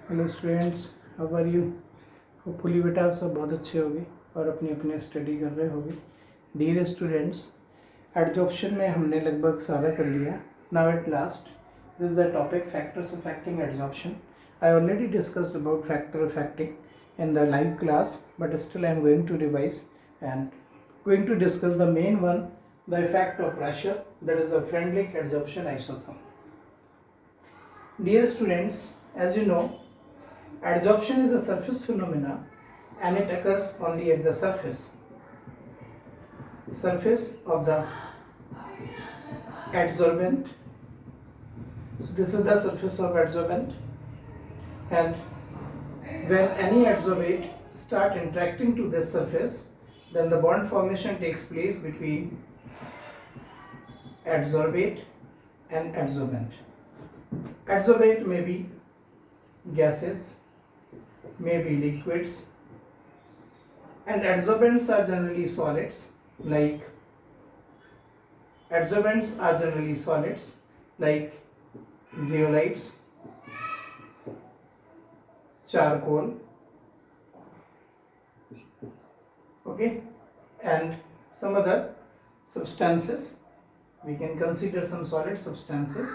Hello students, how are you. Hopefully बेटा आप सब बहुत अच्छे होंगे और अपनी अपनी स्टडी कर रहे होंगे। डियर स्टूडेंट्स, एडजॉर्प्शन में हमने लगभग सारा कर लिया। Now at last this is the topic factors affecting adsorption. I already discussed about factor affecting in the live class, but still I am going to revise and going to discuss the main one, the effect of pressure, that is the Freundlich adsorption isotherm. Dear students, as you know, adsorption is a surface phenomena and it occurs only at the surface of the adsorbent. So this is the surface of adsorbent, and when any adsorbate start interacting to this surface, then the bond formation takes place between adsorbate and adsorbent. Adsorbate may be gases, may be liquids, and adsorbents are generally solids like zeolites, charcoal, okay, and some other substances. We can consider some solid substances,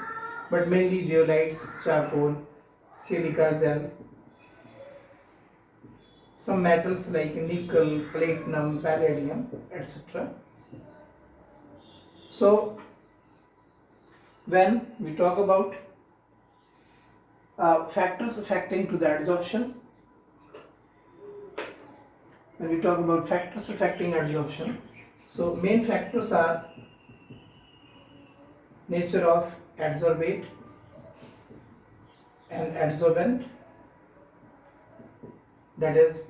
but mainly zeolites, charcoal, silica gel, some metals like nickel, platinum, palladium, etc. So when we talk about factors affecting to the adsorption, so main factors are nature of adsorbate and adsorbent, that is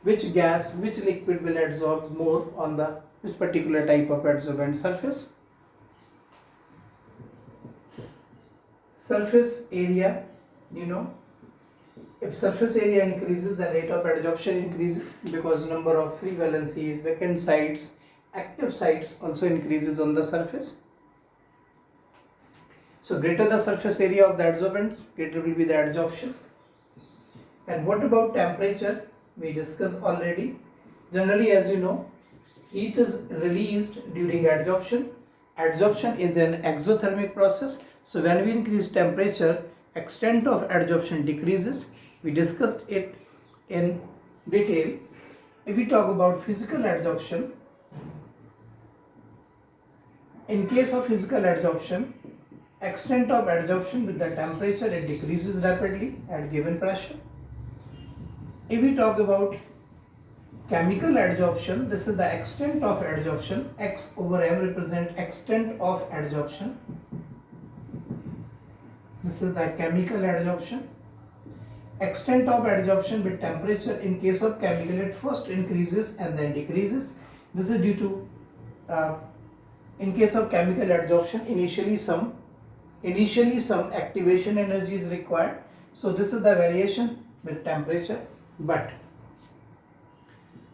which gas, which liquid will adsorb more on the which particular type of adsorbent surface. Surface area, if surface area increases, the rate of adsorption increases because number of free valencies, vacant sites, active sites also increases on the surface. So greater the surface area of the adsorbent, greater will be the adsorption. And what about temperature? We discussed already. Generally, as you know, heat is released during adsorption. Adsorption is an exothermic process. So when we increase temperature, extent of adsorption decreases. We discussed it in detail. If we talk about physical adsorption, in case of physical adsorption, extent of adsorption with the temperature, it decreases rapidly at given pressure. If we talk about chemical adsorption, this is the extent of adsorption. X over m represent extent of adsorption. This is the chemical adsorption. Extent of adsorption with temperature, in case of chemical, it first increases and then decreases. This is due to in case of chemical adsorption, initially some activation energy is required. So this is the variation with temperature. But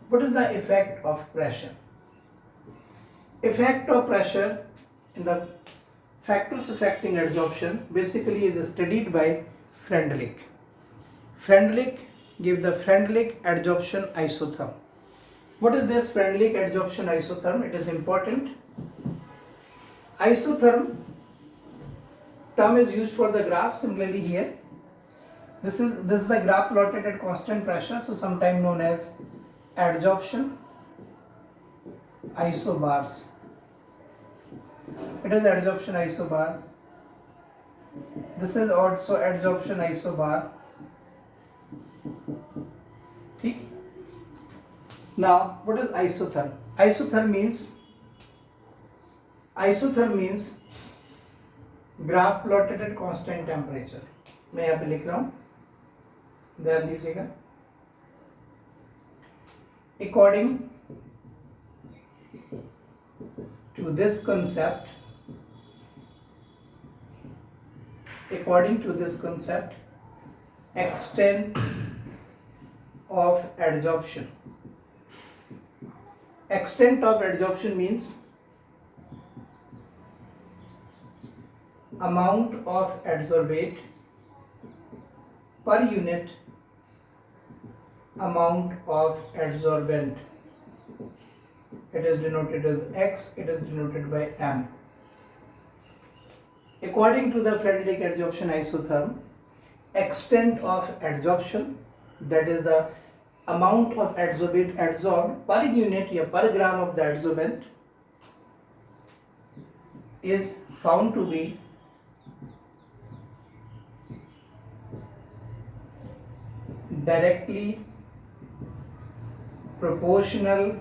what is the effect of pressure? Effect of pressure in the factors affecting adsorption basically is studied by Freundlich. Freundlich gave the Freundlich adsorption isotherm. What is this Freundlich adsorption isotherm? It is important. Isotherm term is used for the graph. Similarly here, this is the graph plotted at constant pressure, so sometimes known as adsorption isobars. It is adsorption isobar. This is also adsorption isobar. Okay. Now, what is isotherm? Isotherm means graph plotted at constant temperature. मैं यहाँ पे लिख रहा हूँ, ध्यान दीजिएगा. According to this concept, extent of adsorption. Extent of adsorption means amount of adsorbate per unit amount of adsorbent. It is denoted as X, it is denoted by M. According to the Frederick adsorption isotherm, extent of adsorption, that is the amount of adsorbate adsorbed per unit या per gram of the adsorbent, is found to be directly proportional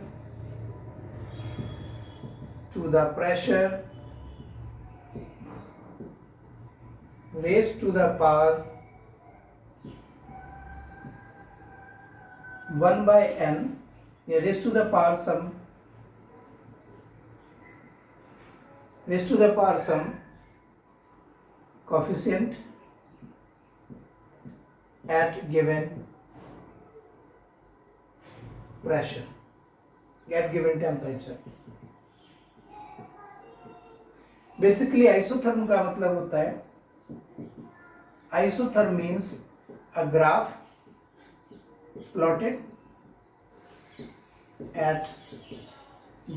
to the pressure raised to the power 1 by n, raised to the power some coefficient at given pressure, at given temperature. Basically isotherm का मतलब होता है, isotherm means a graph plotted at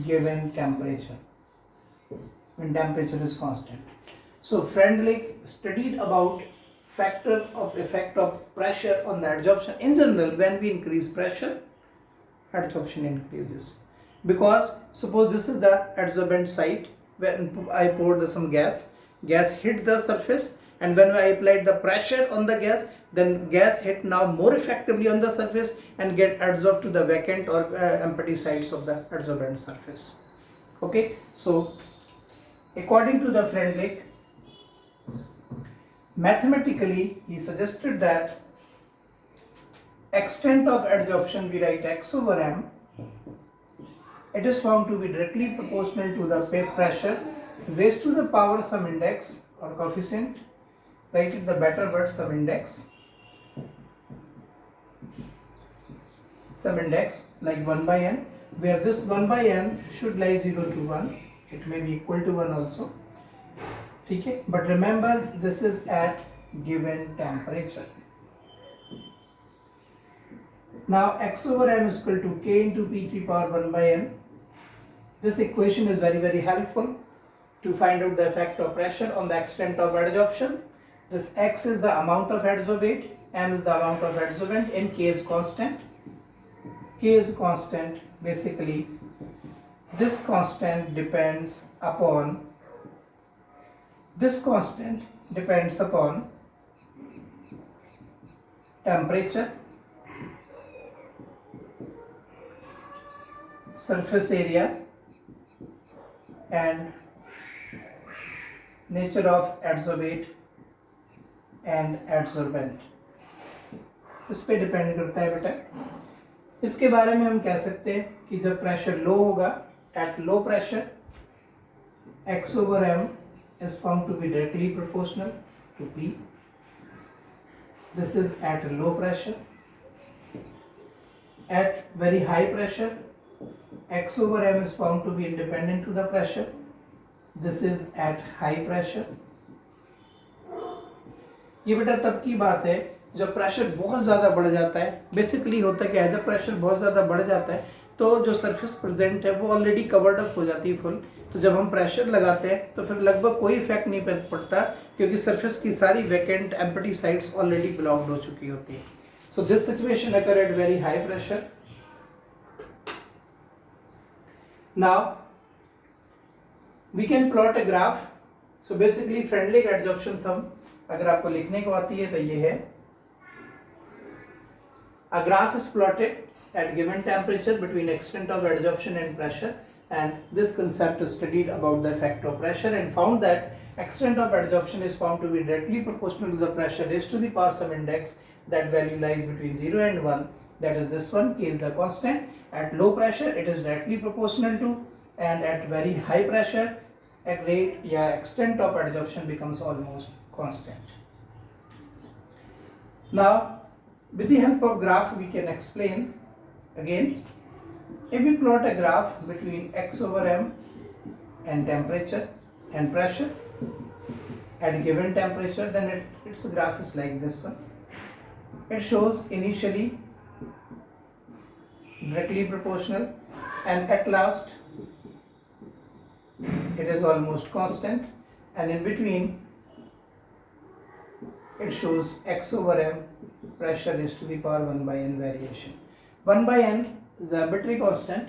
given temperature when temperature is constant. So Freundlich studied about effect of pressure on the adsorption. In general, when we increase pressure, adsorption increases, because suppose this is the adsorbent site. When I poured some gas hit the surface, and when I applied the pressure on the gas, then gas hit now more effectively on the surface and get adsorbed to the vacant or empty sides of the adsorbent surface. Okay, so according to the Freundlich, mathematically he suggested that extent of adsorption, we write X over M, it is found to be directly proportional to the pressure raised to the power some index or coefficient, write it the better word, some index like 1 by n, where this 1 by n should lie 0 to 1, it may be equal to 1 also, okay? But remember, this is at given temperature. Now X over M is equal to K into P की power 1 by n. This equation is very, very helpful to find out the effect of pressure on the extent of adsorption. This X is the amount of adsorbate, M is the amount of adsorbent, and K is constant. K is constant. Basically, this constant depends upon temperature, surface area, and nature of adsorbate and adsorbent. इस पे depend करता है बेटा. इसके बारे में हम कह सकते हैं कि जब प्रेशर लो होगा, at low pressure, X over M is found to be directly proportional to P. This is at low pressure. At very high pressure, X over M is found to be independent to the pressure. This is at high pressure. ये बेटा तब की बात है जब pressure बहुत ज़्यादा बढ़ जाता है. बेसिकली होता क्या है, जब प्रेशर बहुत ज़्यादा बढ़ जाता है तो जो सरफेस प्रेजेंट है वो ऑलरेडी कवर्ड अप हो जाती है फुल. तो जब हम प्रेशर लगाते हैं तो फिर लगभग कोई इफेक्ट नहीं पड़ता, क्योंकि सरफेस की सारी vacant empty sites already blocked हो चुकी होती है. So this situation occur at very high pressure. Now we can plot a graph. So basically Freundlich adsorption थंब अगर आपको लिखने को आती है तो ये है. A graph is plotted at given temperature between extent of adsorption and pressure, and this concept is studied about the effect of pressure and found that extent of adsorption is found to be directly proportional to the pressure raised to the power some index. That value lies between 0 and 1, that is this one, K is the constant. At low pressure it is directly proportional to, and at very high pressure at rate extent of adsorption becomes almost constant. Now with the help of graph we can explain again. If we plot a graph between X over M and temperature and pressure at a given temperature, then its graph is like this one. it shows initially directly proportional and at last it is almost constant, and in between it shows x over m pressure raised to the power 1 by n variation. 1 by n is the arbitrary constant,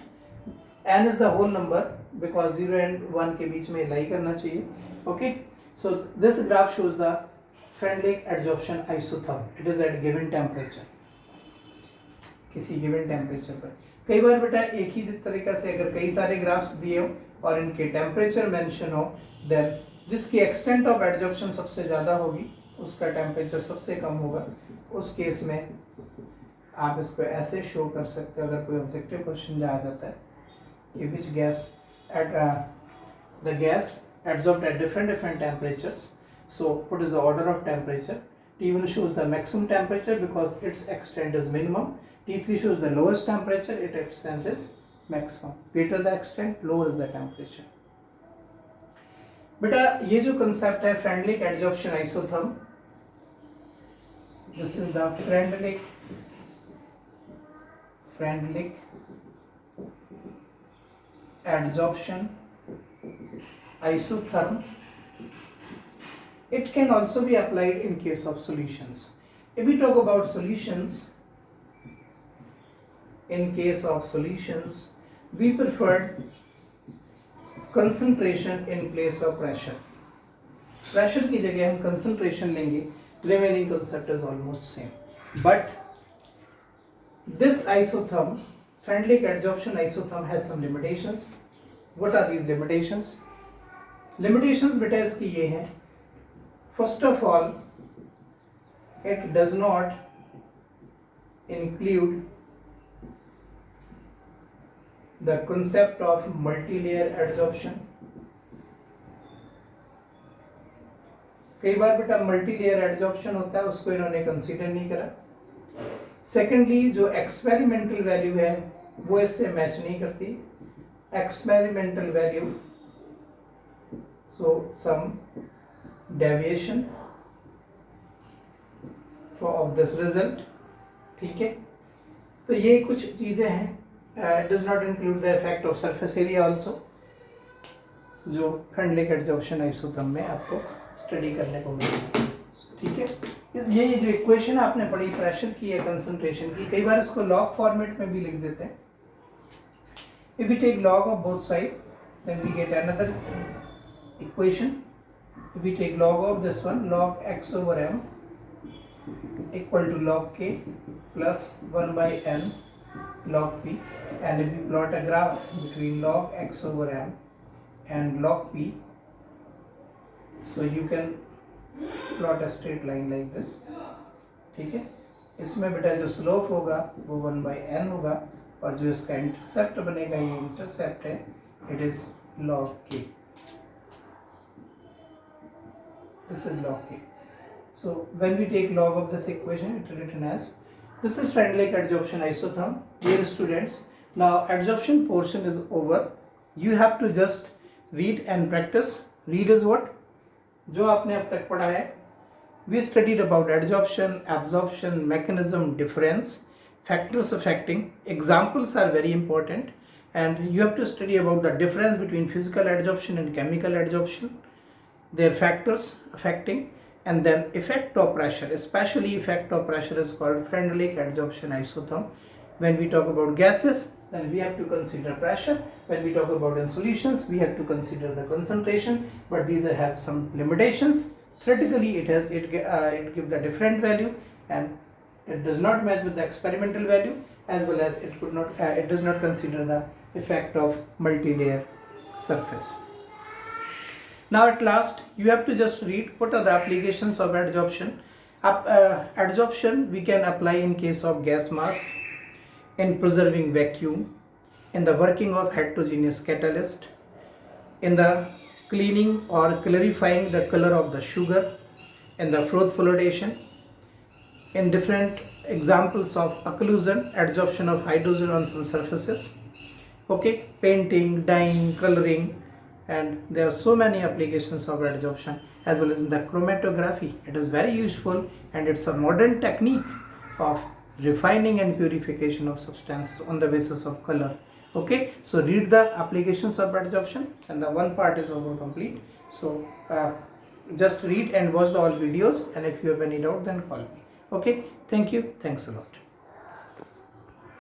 n is the whole number because 0 and 1 के बीच में लाई करना चाहिए. Okay, so this graph shows the Freundlich adsorption isotherm. It is at given temperature, किसी given temperature पर. कई बार बेटा एक ही तरीका से अगर कई सारे ग्राफ्स दिए हो और इनके टेम्परेचर मेंशन हो, देन जिसकी एक्सटेंट ऑफ एडजॉर्प्शन सबसे ज़्यादा होगी उसका टेम्परेचर सबसे कम होगा. उस केस में आप इसको ऐसे शो कर सकते हो अगर कोई ऑब्जेक्टिव क्वेश्चन आ जाता है कि which gas at the gas adsorbed at different temperatures. So what is the order of temperature? T1 shows the maximum temperature because its extent is minimum. T3 shows the lowest temperature, its extent is maximum. Greater the extent, lower is the temperature. बेटा ये जो concept है Freundlich adsorption isotherm, this is the Freundlich adsorption isotherm. It can also be applied in case of solutions. If we talk about solutions, in case of solutions we prefer concentration in place of pressure. Pressure की जगह हम concentration लेंगे. Remaining concept is almost same, but this isotherm, Freundlich adsorption isotherm, has some limitations. What are these limitations? Limitations बेटा इसकी ये हैं. First of all, it does not include the concept of multi-layer adsorption. कई बार बेटा multi-layer adsorption होता है, उसको इन्होंने कंसीडर नहीं करा. Secondly, जो experimental value है वो इससे मैच नहीं करती. Experimental value, so some deviation of this result. ठीक है, तो ये कुछ चीज़ें हैं. It does not include the effect of surface area also, जो Freundlich adsorption isotherm में आपको स्टडी करने को मिलेगी. ठीक है, ये जो इक्वेशन आपने पढ़ी प्रेशर की या कंसंट्रेशन की, कई बार इसको लॉग फॉर्मेट में भी लिख देते हैं. If we take log of both sides, then we get another equation. If we take log of this one, log x over m equal to log k plus 1 by n log p, and if we plot a graph between log x over m and log p, so you can plot a straight line like this. ठीक है, इसमें बेटा जो slope होगा वो 1 by n होगा और जो इसका इंटरसेप्ट बनेगा, ये इंटरसेप्ट है, it is log k. This is log k. So when we take log of this equation, it is written as, this is Freundlich adsorption isotherm. Dear students, now adsorption portion is over. You have to just read and practice. Read is what? जो आपने अब तक पढ़ा है. We studied about adsorption, absorption, mechanism, difference, factors affecting. Examples are very important, and you have to study about the difference between physical adsorption and chemical adsorption, their factors affecting, and then effect of pressure. Especially effect of pressure is called Freundlich adsorption isotherm. When we talk about gases, then we have to consider pressure. When we talk about in solutions, we have to consider the concentration, but these have some limitations. Theoretically, it gives a different value, and it does not match with the experimental value, as well as it does not consider the effect of multi-layer surface. Now at last you have to just read what are the applications of adsorption. Adsorption we can apply in case of gas mask, in preserving vacuum, in the working of heterogeneous catalyst, in the cleaning or clarifying the color of the sugar, in the froth fluoridation, in different examples of occlusion, adsorption of hydrogen on some surfaces. Okay, painting, dyeing, coloring, and there are so many applications of adsorption, as well as in the chromatography. It is very useful and it's a modern technique of refining and purification of substances on the basis of color. Okay, so read the applications of adsorption, and the one part is over complete. So just read and watch the all videos, and if you have any doubt then call me. Okay, thank you, thanks a lot.